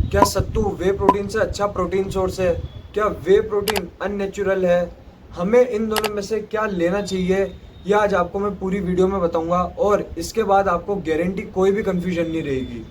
क्या सत्तू वे प्रोटीन से अच्छा प्रोटीन सोर्स है? क्या वे प्रोटीन अननेचुरल है? हमें इन दोनों में से क्या लेना चाहिए, यह आज आपको मैं पूरी वीडियो में बताऊंगा और इसके बाद आपको गारंटी कोई भी कंफ्यूजन नहीं रहेगी।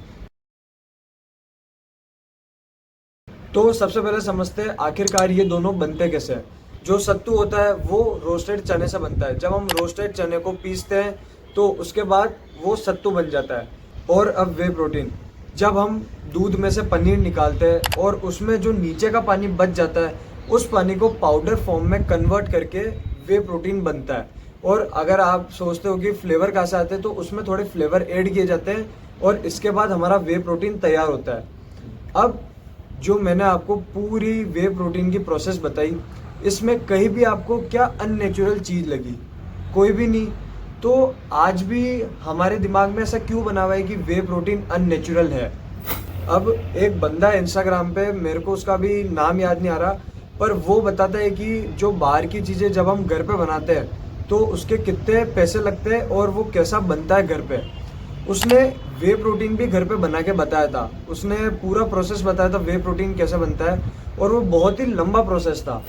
तो सबसे पहले समझते हैं आखिरकार ये दोनों बनते कैसे हैं। जो सत्तू होता है वो रोस्टेड चने से बनता है। जब हम रोस्टेड चने को पीसते हैं तो उसके बाद वो सत्तू बन जाता है। और अब वे प्रोटीन, जब हम दूध में से पनीर निकालते हैं और उसमें जो नीचे का पानी बच जाता है उस पानी को पाउडर फॉर्म में कन्वर्ट करके वे प्रोटीन बनता है। और अगर आप सोचते हो कि फ्लेवर कहाँ से आते हैं तो उसमें थोड़े फ्लेवर ऐड किए जाते हैं और इसके बाद हमारा वे प्रोटीन तैयार होता है। अब जो मैंने आपको पूरी वे प्रोटीन की प्रोसेस बताई, इसमें कहीं भी आपको क्या अननेचुरल चीज़ लगी? कोई भी नहीं। तो आज भी हमारे दिमाग में ऐसा क्यों बना हुआ है कि वे प्रोटीन अननेचुरल है? अब एक बंदा है इंस्टाग्राम पे, मेरे को उसका भी नाम याद नहीं आ रहा, पर वो बताता है कि जो बाहर की चीज़ें जब हम घर पे बनाते हैं तो उसके कितने पैसे लगते हैं और वो कैसा बनता है घर पे। उसने वे प्रोटीन भी घर पे बना के बताया था। उसने पूरा प्रोसेस बताया था वे प्रोटीन कैसे बनता है और वो बहुत ही लंबा प्रोसेस था।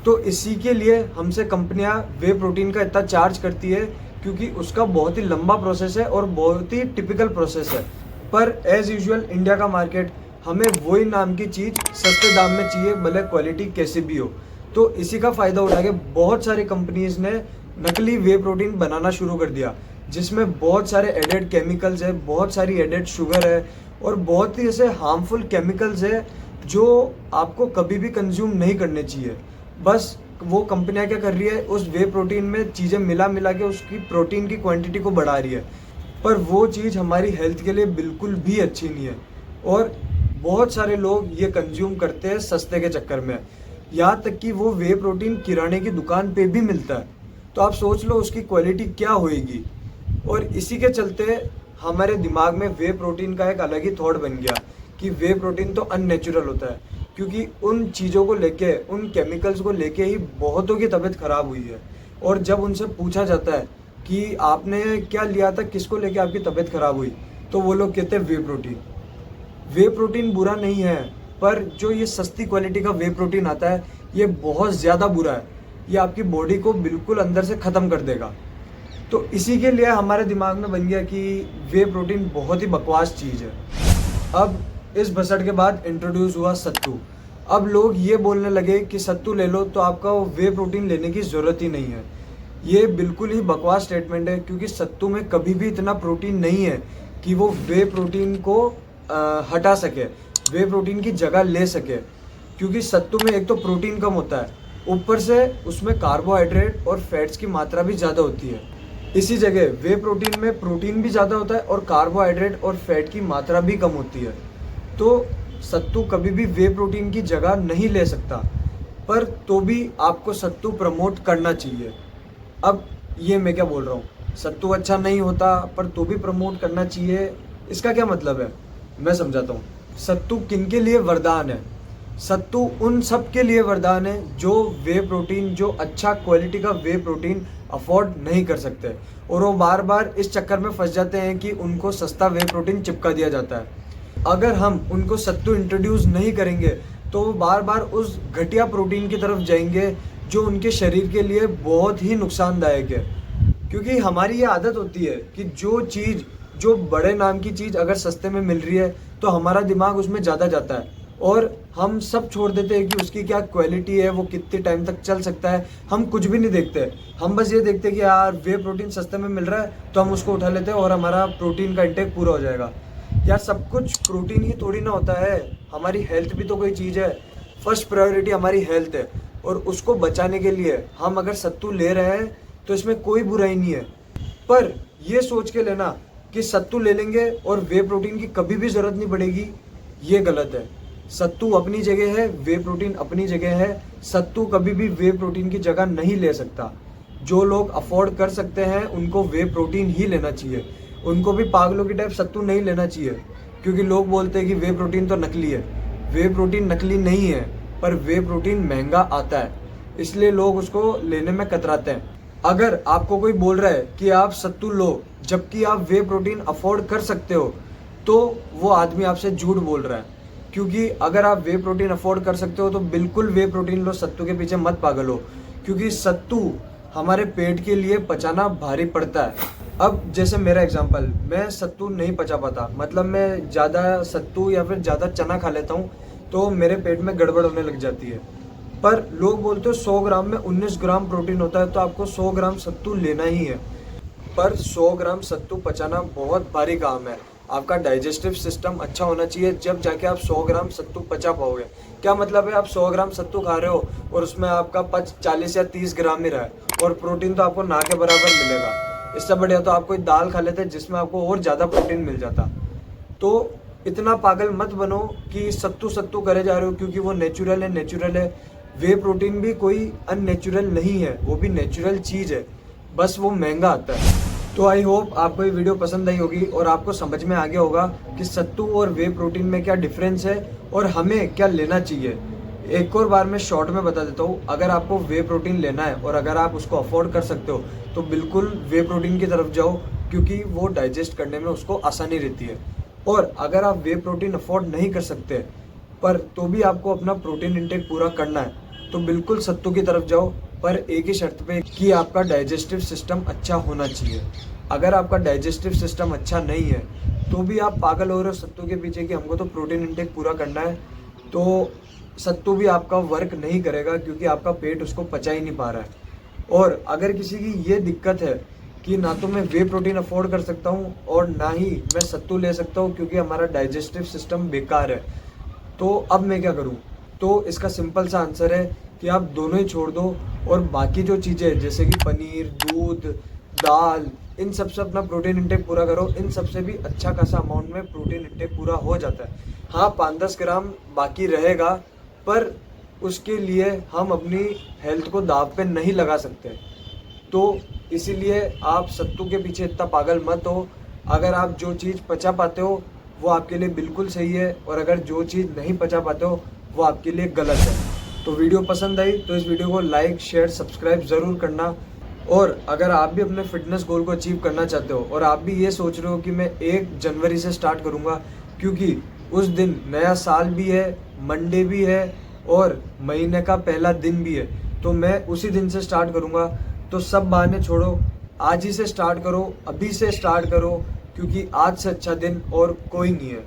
तो इसी के लिए हमसे कंपनियां वे प्रोटीन का इतना चार्ज करती है, क्योंकि उसका बहुत ही लंबा प्रोसेस है और बहुत ही टिपिकल प्रोसेस है। पर एज यूजुअल इंडिया का मार्केट हमें वही नाम की चीज़ सस्ते दाम में चाहिए, भले क्वालिटी कैसी भी हो। तो इसी का फ़ायदा उठा के बहुत सारी कंपनीज ने नकली वे प्रोटीन बनाना शुरू कर दिया, जिसमें बहुत सारे एडेड केमिकल्स है, बहुत सारी एडेड शुगर है और बहुत ही ऐसे हार्मफुल केमिकल्स है जो आपको कभी भी कंज्यूम नहीं करने चाहिए। बस वो कंपनियां क्या कर रही है, उस वे प्रोटीन में चीज़ें मिला मिला के उसकी प्रोटीन की क्वांटिटी को बढ़ा रही है, पर वो चीज़ हमारी हेल्थ के लिए बिल्कुल भी अच्छी नहीं है। और बहुत सारे लोग ये कंज्यूम करते हैं सस्ते के चक्कर में। यहाँ तक कि वो वे प्रोटीन किराने की दुकान पे भी मिलता है। तो आप सोच लो उसकी क्वालिटी क्या होएगी। और इसी के चलते हमारे दिमाग में वे प्रोटीन का एक अलग ही थॉट बन गया कि वे प्रोटीन तो अननेचुरल होता है, क्योंकि उन चीज़ों को लेके, उन केमिकल्स को लेके ही बहुतों की तबीयत खराब हुई है। और जब उनसे पूछा जाता है कि आपने क्या लिया था, किसको लेके आपकी तबीयत खराब हुई, तो वो लोग कहते हैं वे प्रोटीन। वे प्रोटीन बुरा नहीं है, पर जो ये सस्ती क्वालिटी का वे प्रोटीन आता है ये बहुत ज़्यादा बुरा है। ये आपकी बॉडी को बिल्कुल अंदर से ख़त्म कर देगा। तो इसी के लिए हमारे दिमाग में बन गया कि वे प्रोटीन बहुत ही बकवास चीज़ है। अब इस बसट के बाद इंट्रोड्यूस हुआ सत्तू। अब लोग ये बोलने लगे कि सत्तू ले लो तो आपका वो वे प्रोटीन लेने की ज़रूरत ही नहीं है। ये बिल्कुल ही बकवास स्टेटमेंट है, क्योंकि सत्तू में कभी भी इतना प्रोटीन नहीं है कि वो वे प्रोटीन को हटा सके, वे प्रोटीन की जगह ले सके। क्योंकि सत्तू में एक तो प्रोटीन कम होता है, ऊपर से उसमें कार्बोहाइड्रेट और फैट्स की मात्रा भी ज़्यादा होती है। इसी जगह वे प्रोटीन में प्रोटीन भी ज़्यादा होता है और कार्बोहाइड्रेट और फैट की मात्रा भी कम होती है। तो सत्तू कभी भी वे प्रोटीन की जगह नहीं ले सकता, पर तो भी आपको सत्तू प्रमोट करना चाहिए। अब ये मैं क्या बोल रहा हूँ, सत्तू अच्छा नहीं होता पर तो भी प्रमोट करना चाहिए, इसका क्या मतलब है? मैं समझाता हूँ। सत्तू किन के लिए वरदान है? सत्तू उन सब के लिए वरदान है जो वे प्रोटीन, जो अच्छा क्वालिटी का वे प्रोटीन अफोर्ड नहीं कर सकते, और वो बार बार इस चक्कर में फंस जाते हैं कि उनको सस्ता वे प्रोटीन चिपका दिया जाता है। अगर हम उनको सत्तू इंट्रोड्यूस नहीं करेंगे तो वो बार बार उस घटिया प्रोटीन की तरफ जाएंगे जो उनके शरीर के लिए बहुत ही नुकसानदायक है। क्योंकि हमारी ये आदत होती है कि जो चीज़, जो बड़े नाम की चीज़ अगर सस्ते में मिल रही है तो हमारा दिमाग उसमें ज़्यादा जाता है और हम सब छोड़ देते हैं कि उसकी क्या क्वालिटी है, वो कितने टाइम तक चल सकता है। हम कुछ भी नहीं देखते, हम बस ये देखते हैं कि यार वे प्रोटीन सस्ते में मिल रहा है तो हम उसको उठा लेते हैं और हमारा प्रोटीन का इंटेक पूरा हो जाएगा। यार सब कुछ प्रोटीन ही थोड़ी ना होता है, हमारी हेल्थ भी तो कोई चीज़ है। फर्स्ट प्रायोरिटी हमारी हेल्थ है और उसको बचाने के लिए हम अगर सत्तू ले रहे हैं तो इसमें कोई बुराई नहीं है। पर ये सोच के लेना कि सत्तू ले लेंगे और वे प्रोटीन की कभी भी ज़रूरत नहीं पड़ेगी, ये गलत है। सत्तू अपनी जगह है, वे प्रोटीन अपनी जगह है। सत्तू कभी भी वे प्रोटीन की जगह नहीं ले सकता। जो लोग अफोर्ड कर सकते हैं उनको वे प्रोटीन ही लेना चाहिए। उनको भी पागलों की टाइप सत्तू नहीं लेना चाहिए, क्योंकि लोग बोलते हैं कि वे प्रोटीन तो नकली है। वे प्रोटीन नकली नहीं है, पर वे प्रोटीन महंगा आता है, इसलिए लोग उसको लेने में कतराते हैं। अगर आपको कोई बोल रहा है कि आप सत्तू लो जबकि आप वे प्रोटीन अफोर्ड कर सकते हो, तो वो आदमी आपसे झूठ बोल रहा है। क्योंकि अगर आप वे प्रोटीन अफोर्ड कर सकते हो तो बिल्कुल वे प्रोटीन लो, सत्तू के पीछे मत पागल हो, क्योंकि सत्तू हमारे पेट के लिए पचाना भारी पड़ता है। अब जैसे मेरा एग्जांपल, मैं सत्तू नहीं पचा पाता, मतलब मैं ज़्यादा सत्तू या फिर ज़्यादा चना खा लेता हूँ तो मेरे पेट में गड़बड़ होने लग जाती है। पर लोग बोलते हो 100 ग्राम में 19 ग्राम प्रोटीन होता है, तो आपको 100 ग्राम सत्तू लेना ही है। पर 100 ग्राम सत्तू पचाना बहुत भारी काम है। आपका डाइजेस्टिव सिस्टम अच्छा होना चाहिए, जब जाके आप 100 ग्राम सत्तू पचा पाओगे। क्या मतलब है, आप 100 ग्राम सत्तू खा रहे हो और उसमें आपका पच 40 या 30 ग्राम ही रहा है, और प्रोटीन तो आपको ना के बराबर मिलेगा। इससे बढ़िया तो आप कोई दाल खा लेते जिसमें आपको और ज़्यादा प्रोटीन मिल जाता। तो इतना पागल मत बनो कि सत्तू सत्तू करे जा रहे हो, क्योंकि वो नेचुरल है, नेचुरल है। वे प्रोटीन भी कोई अननेचुरल नहीं है, वो भी नेचुरल चीज़ है, बस वो महंगा आता है। तो आई होप आपको ये वीडियो पसंद आई होगी और आपको समझ में आ गया होगा कि सत्तू और वे प्रोटीन में क्या डिफरेंस है और हमें क्या लेना चाहिए। एक और बार मैं शॉर्ट में बता देता हूँ, अगर आपको वे प्रोटीन लेना है और अगर आप उसको अफोर्ड कर सकते हो तो बिल्कुल वे प्रोटीन की तरफ जाओ, क्योंकि वो डाइजेस्ट करने में उसको आसानी रहती है। और अगर आप वे प्रोटीन अफोर्ड नहीं कर सकते पर तो भी आपको अपना प्रोटीन इंटेक पूरा करना है, तो बिल्कुल सत्तू की तरफ जाओ, पर एक ही शर्त पे कि आपका डाइजेस्टिव सिस्टम अच्छा होना चाहिए। अगर आपका डाइजेस्टिव सिस्टम अच्छा नहीं है तो भी आप पागल हो रहे हो सत्तू के पीछे कि हमको तो प्रोटीन इंटेक पूरा करना है, तो सत्तू भी आपका वर्क नहीं करेगा, क्योंकि आपका पेट उसको पचा ही नहीं पा रहा है। और अगर किसी की ये दिक्कत है कि ना तो मैं वे प्रोटीन अफोर्ड कर सकता हूँ और ना ही मैं सत्तू ले सकता हूँ क्योंकि हमारा डाइजेस्टिव सिस्टम बेकार है, तो अब मैं क्या करूँ? तो इसका सिंपल सा आंसर है कि आप दोनों ही छोड़ दो और बाकी जो चीज़ें जैसे कि पनीर, दूध, दाल, इन सब से अपना प्रोटीन इंटेक पूरा करो। इन सब से भी अच्छा खासा अमाउंट में प्रोटीन इंटेक पूरा हो जाता है। हाँ, 5-10 ग्राम बाकी रहेगा, पर उसके लिए हम अपनी हेल्थ को दाव पे नहीं लगा सकते। तो इसीलिए आप सत्तू के पीछे इतना पागल मत हो। अगर आप जो चीज़ पचा पाते हो वो आपके लिए बिल्कुल सही है, और अगर जो चीज़ नहीं पचा पाते हो वो आपके लिए गलत है। तो वीडियो पसंद आई तो इस वीडियो को लाइक, शेयर, सब्सक्राइब ज़रूर करना। और अगर आप भी अपने फिटनेस गोल को अचीव करना चाहते हो और आप भी ये सोच रहे हो कि मैं 1 जनवरी से स्टार्ट करूँगा, क्योंकि उस दिन नया साल भी है, मंडे भी है और महीने का पहला दिन भी है, तो मैं उसी दिन से स्टार्ट करूँगा। तो सब बहाने छोड़ो, आज ही से स्टार्ट करो, अभी से स्टार्ट करो, क्योंकि आज से अच्छा दिन और कोई नहीं है।